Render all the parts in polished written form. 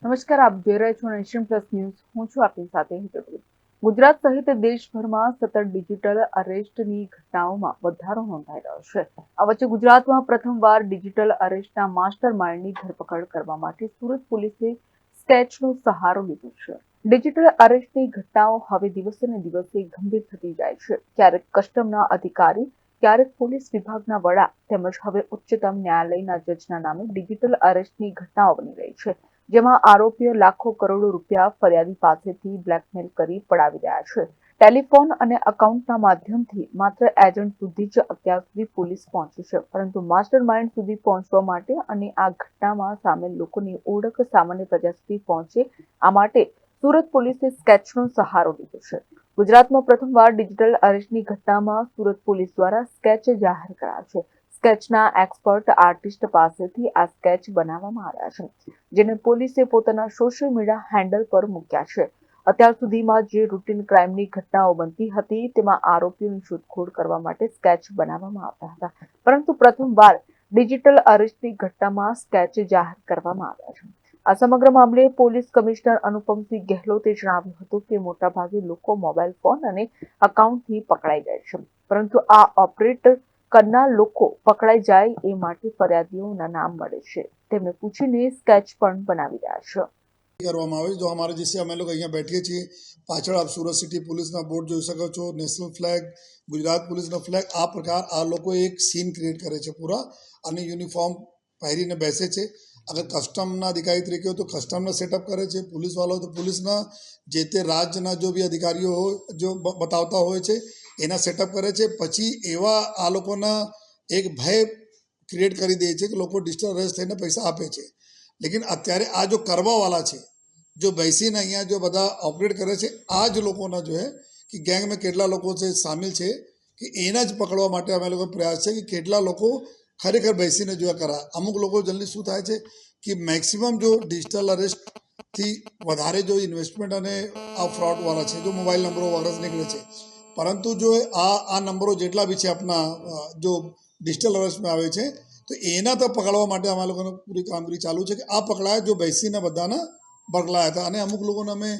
નમસ્કાર, આપ જોઈ રહ્યા છો નેશન પ્લસ ન્યૂઝ. હું છું આપની સાથે હિતલ. ગુજરાત સહિત દેશભરમાં સતત ડિજિટલ અરેસ્ટની ઘટનાઓમાં વધારો નોંધાઈ રહ્યો છે. આ વચ્ચે ગુજરાતમાં પ્રથમવાર ડિજિટલ અરેસ્ટના માસ્ટર માઇન્ડની ધરપકડ કરવા માટે સુરત પોલીસે સ્કેચનો સહારો લીધો છે. ડિજિટલ અરેસ્ટની ઘટનાઓ હવે દિવસે ને દિવસે ગંભીર થતી જાય છે. ક્યારેક કસ્ટમના અધિકારી, ક્યારેક પોલીસ વિભાગના વડા તેમજ હવે ઉચ્ચતમ ન્યાયાલયના જજના નામે ડિજિટલ અરેસ્ટની ઘટનાઓ બની રહી છે, જેમાં આરોપીઓ લાખો કરોડો રૂપિયા ફરિયાદી પાસેથી બ્લેકમેલ કરી પડાવી રહ્યા છે. ટેલિફોન અને અકાઉન્ટના માધ્યમથી માત્ર એજન્ટ સુધી જ અત્યાર સુધી પોલીસ પહોંચી છે, પરંતુ માસ્ટર માઇન્ડ સુધી પહોંચવા માટે અને આ ઘટનામાં સામેલ લોકોની ઓળખ સામાન્ય પ્રજા સુધી પહોંચે, આ માટે સુરત પોલીસે સ્કેચનો સહારો લીધો છે. ગુજરાતમાં પ્રથમવાર ડિજિટલ અરેસ્ટની ઘટનામાં સુરત પોલીસ દ્વારા સ્કેચ જાહેર કરાયા છે. સ્કેચના એક્સપર્ટ આર્ટિસ્ટ પાસેથી આ સ્કેચ બનાવવામાં આવ્યા છે, જેને પોલીસે પોતાના સોશિયલ મીડિયા હેન્ડલ પર મૂક્યા છે. અત્યાર સુધીમાં જે રૂટીન ક્રાઇમની ઘટનાઓ બનતી હતી તેમાં આરોપીઓની શોધખોળ કરવા માટે સ્કેચ બનાવવામાં આવતા હતા, પરંતુ પ્રથમવાર ડિજિટલ અરેસ્ટની ઘટનામાં સ્કેચ જાહેર કરવામાં આવ્યા છે. આ સમગ્ર મામલે પોલીસ કમિશનર અનુપમસિંહ ગેહલોતે જણાવ્યું હતું કે મોટાભાગે લોકો મોબાઈલ ફોન અને અકાઉન્ટથી પકડાઈ જાય છે, પરંતુ આ ઓપરેટ કરનાર લોકો પકડાઈ જાય એ માટે ફરિયાદીઓના નામ મળે છે, તેમને પૂછીને સ્કેચ પણ બનાવી રહ્યા છે. કરવામાં આવે જો અમારે જैसे અમે લોકો અહીંયા બેઠીએ છીએ, પાછળ આપ સુરત સિટી પોલીસના બોર્ડ જોઈ શકો છો, નેશનલ ફ્લેગ, ગુજરાત પોલીસનો ફ્લેગ. આ પ્રકાર આ લોકો એક સીન ક્રિએટ કરે છે પૂરા, અને યુનિફોર્મ પહેરીને બેસે છે. અગર કસ્ટમના અધિકારી તરીકે હોય તો કસ્ટમના સેટઅપ કરે છે, પોલીસવાળા હોય તો પોલીસના જે તે રાજ્યના જો બી અધિકારીઓ હોય જો બતાવતા હોય છે એના સેટઅપ કરે છે. પછી એવા આ લોકોના એક ભય ક્રિએટ કરી દે છે કે લોકો ડિજિટલ અરેસ્ટ થઈને પૈસા આપે છે. લેકિન અત્યારે આ જો કરવાવાળા છે, જો બેસીને અહીંયા જો બધા ઓપરેટ કરે છે, આ જ લોકોના જો હે કે ગેંગમાં કેટલા લોકો છે સામેલ છે કે એના જ પકડવા માટે અમે લોકો પ્રયાસ છે કે કેટલા લોકો ખરેખર બેસીને જો કરા. અમુક લોકો જલ્દી શું થાય છે કે મેક્સિમમ જો ડિજિટલ અરેસ્ટથી વધારે જો ઇન્વેસ્ટમેન્ટ અને આ ફ્રોડવાળા છે, જો મોબાઈલ નંબરો વગેરે નીકળે છે, પરંતુ જો આ નંબરો જેટલા બી છે આપણા જો ડિજિટલ અરેસ્ટમાં આવે છે તો એના તો પકડવા માટે અમારા લોકોને પૂરી કામગીરી ચાલુ છે કે આ પકડાયા જો બેસીને બધાના પકડાયા હતા. અને અમુક લોકોને અમે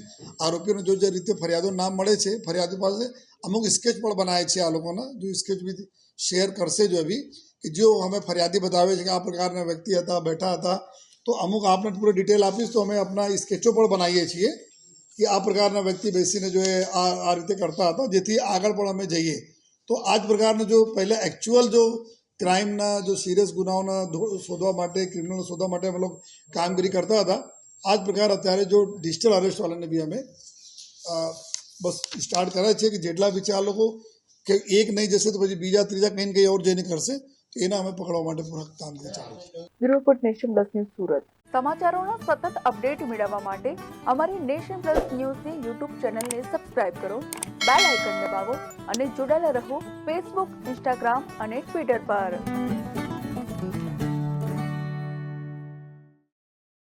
આરોપીઓને જો જે રીતે ફરિયાદો નામ મળે છે, ફરિયાદી પાસે અમુક સ્કેચ પણ બનાવે છે. આ લોકોના જો સ્કેચ બી શેર કરશે જો અભી કે જો અમે ફરિયાદી બતાવે છે કે આ પ્રકારના વ્યક્તિ હતા, બેઠા હતા, તો અમુક આપને પૂરી ડિટેલ આપીશ તો અમે આપણા સ્કેચો પણ બનાવીએ છીએ કે આ પ્રકારના વ્યક્તિ બેસીને જો એ આ રીતે કરતા હતા, જેથી આગળ પણ અમે જઈએ. તો આ જ પ્રકારનું જો પહેલાં એકચ્યુઅલ જો ક્રાઇમના જો સિરિયસ ગુનાઓના શોધવા માટે, ક્રિમિનલ શોધવા માટે અમે લોકો કામગીરી કરતા હતા. આ જ પ્રકાર અત્યારે જો ડિજિટલ અરેસ્ટવાળાને બી અમે બસ સ્ટાર્ટ કર્યા છે કે જેટલા બી છે આ લોકો કે એક નહીં જશે તો પછી બીજા ત્રીજા કંઈ ને કંઈ ઓર જઈને કરશે, તો એના અમે પકડવા માટે પૂરા કામગીરી ચાલુ છે. Bureau report, Nation Plus News, Surat. સમાચારોના સતત અપડેટ મેળવવા માટે અમારી નેશન પ્લસ ન્યૂઝની યુટ્યુબ ચેનલને સબસ્ક્રાઇબ કરો, બેલ આઇકન દબાવો અને જોડાયેલા રહો ફેસબુક, ઇન્સ્ટાગ્રામ અને ટ્વિટર પર.